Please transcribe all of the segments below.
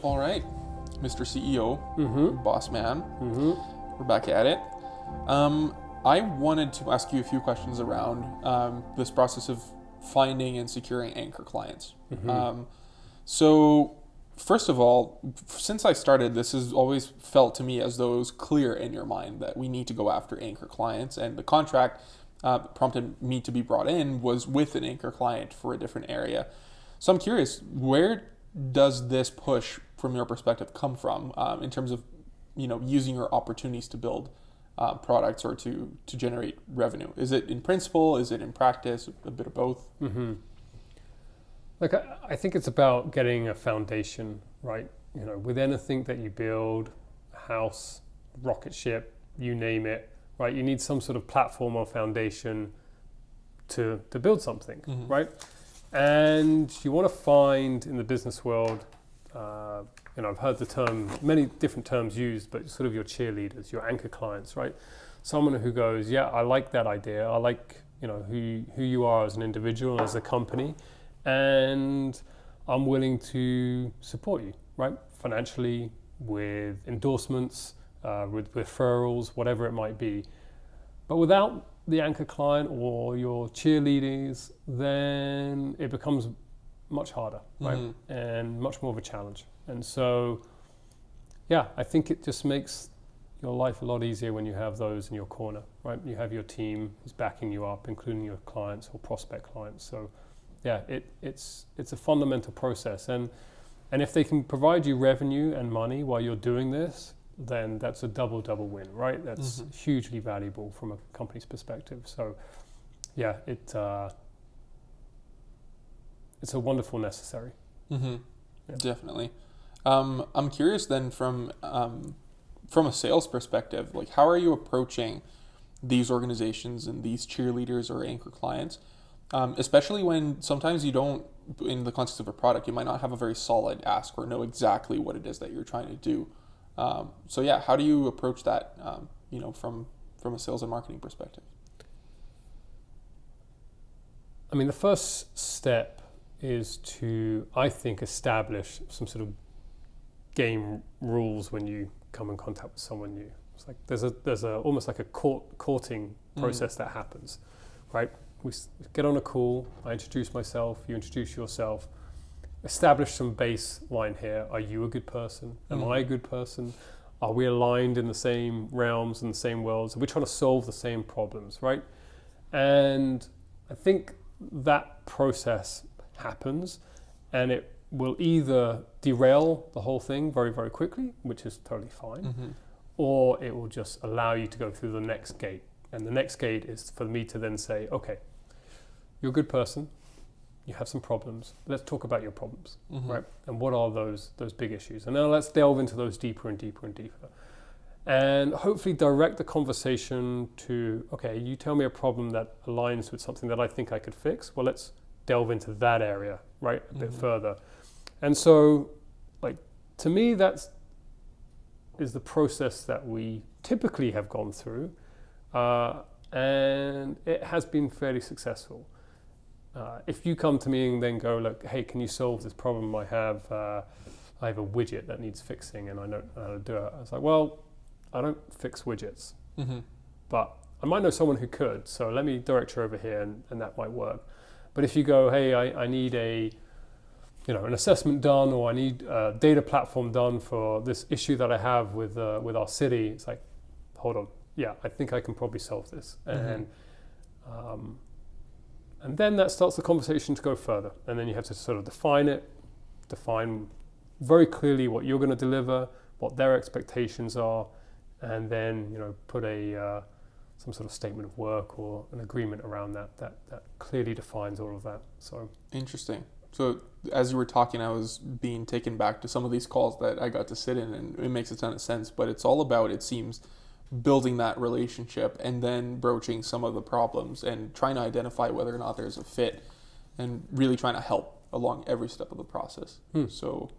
All right, Mr. CEO, boss man, we're back at it. I wanted to ask you a few questions around this process of finding and securing anchor clients. So, first of all, since I started, this has always felt to me as though it was clear in your mind that we need to go after anchor clients, and the contract prompted me to be brought in was with an anchor client for a different area. So I'm curious, where does this push from your perspective come from in terms of using your opportunities to build products or to generate revenue? Is it in principle? Is it in practice? A bit of both? Like I think it's about getting a foundation, right? With anything that you build, house, rocket ship, you name it, right? You need some sort of platform or foundation to build something, right? And you want to find in the business world, I've heard the term, many different terms used, but sort of your cheerleaders, your anchor clients, right? Someone who goes, yeah, I like that idea. I like, who you are as an individual, as a company, and I'm willing to support you, right? Financially, with endorsements, with referrals, whatever it might be. But without the anchor client or your cheerleaders, then it becomes much harder, right? And much more of a challenge. And so, yeah, I think it just makes your life a lot easier when you have those in your corner, right? You have your team who's backing you up, including your clients or prospect clients. So, yeah, it's a fundamental process. And if they can provide you revenue and money while you're doing this, then that's a double win, right? That's hugely valuable from a company's perspective. So, yeah, it's a wonderful necessary. Yeah. Definitely. I'm curious then from a sales perspective, like how are you approaching these organizations and these cheerleaders or anchor clients, especially when sometimes you don't, in the context of a product, you might not have a very solid ask or know exactly what it is that you're trying to do. So yeah, how do you approach that, from a sales and marketing perspective? I mean, the first step is to, I think, establish some sort of game rules when you come in contact with someone new. It's like there's a almost like a courting process that happens, right? We get on a call, I introduce myself, you introduce yourself, establish some baseline here. Are you a good person? Am I a good person? Are we aligned in the same realms and the same worlds? Are we trying to solve the same problems, right? And I think that process happens, and it will either derail the whole thing very, very quickly, which is totally fine, or it will just allow you to go through the next gate. And the next gate is for me to then say, okay, you're a good person, you have some problems, let's talk about your problems, right? And what are those big issues? And now let's delve into those deeper and deeper and deeper. And hopefully direct the conversation to, okay, you tell me a problem that aligns with something that I think I could fix. Well, let's delve into that area, right, a bit further. And so, like, to me, is the process that we typically have gone through, and it has been fairly successful. If you come to me and then go, look, hey, can you solve this problem I have? I have a widget that needs fixing and I don't know how to do it. I was like, well, I don't fix widgets, but I might know someone who could, so let me direct you over here and that might work. But if you go, hey, I need an assessment done, or I need a data platform done for this issue that I have with our city, it's like, hold on, yeah, I think I can probably solve this. And then that starts the conversation to go further. And then you have to sort of define very clearly what you're going to deliver, what their expectations are, and then put some sort of statement of work or an agreement around that clearly defines all of that. So interesting. So as you were talking, I was being taken back to some of these calls that I got to sit in, and it makes a ton of sense. But it's all about, it seems, building that relationship and then broaching some of the problems and trying to identify whether or not there's a fit, and really trying to help along every step of the process. So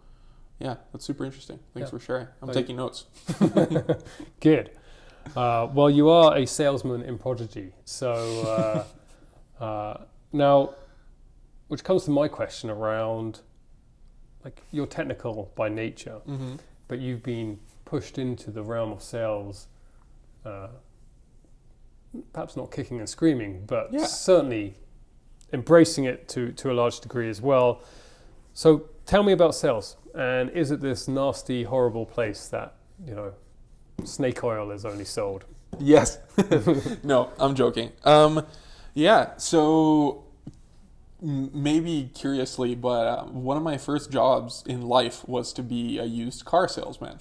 yeah, that's super interesting. Thanks for sharing. I'm taking notes. Good. Well, you are a salesman in prodigy. So now, which comes to my question around like you're technical by nature, but you've been pushed into the realm of sales, perhaps not kicking and screaming, but certainly embracing it to a large degree as well. So tell me about sales. And is it this nasty, horrible place that, snake oil is only sold? Yes. No, I'm joking. So maybe curiously, but one of my first jobs in life was to be a used car salesman.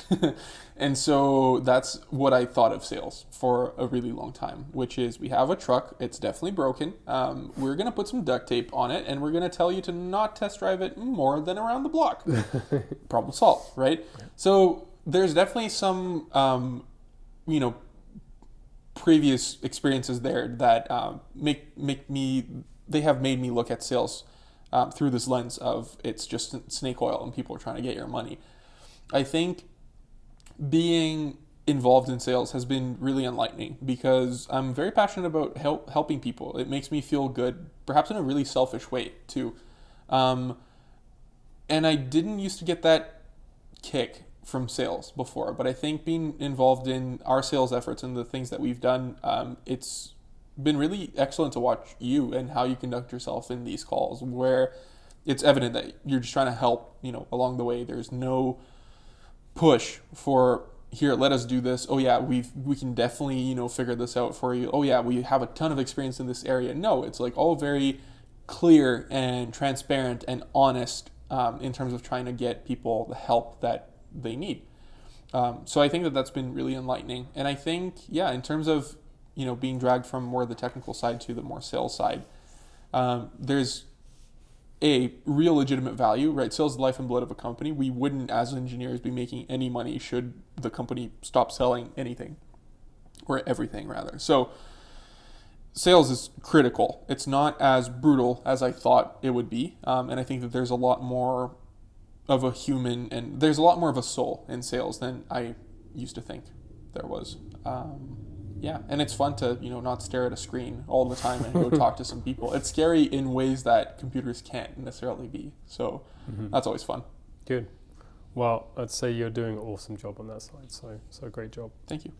And so that's what I thought of sales for a really long time, which is we have a truck. It's definitely broken. We're going to put some duct tape on it, and we're going to tell you to not test drive it more than around the block. Problem solved, right? So there's definitely some, previous experiences there that they have made me look at sales through this lens of it's just snake oil and people are trying to get your money. I think being involved in sales has been really enlightening because I'm very passionate about helping people. It makes me feel good, perhaps in a really selfish way too. And I didn't used to get that kick from sales before, but I think being involved in our sales efforts and the things that we've done, it's been really excellent to watch you and how you conduct yourself in these calls where it's evident that you're just trying to help, along the way. There's no push for here, let us do this. Oh yeah, we can definitely, figure this out for you. Oh yeah, we have a ton of experience in this area. No, it's like all very clear and transparent and honest in terms of trying to get people the help that they need. So I think that that's been really enlightening. And I think, in terms of, being dragged from more the technical side to the more sales side, there's a real legitimate value, right? Sales is the life and blood of a company. We wouldn't, as engineers, be making any money should the company stop selling anything or everything, rather. So sales is critical. It's not as brutal as I thought it would be. And I think that there's a lot more of a human and there's a lot more of a soul in sales than I used to think there was. And it's fun to, not stare at a screen all the time and go talk to some people. It's scary in ways that computers can't necessarily be. So that's always fun. Good. Well, I'd say you're doing an awesome job on that side. So great job. Thank you.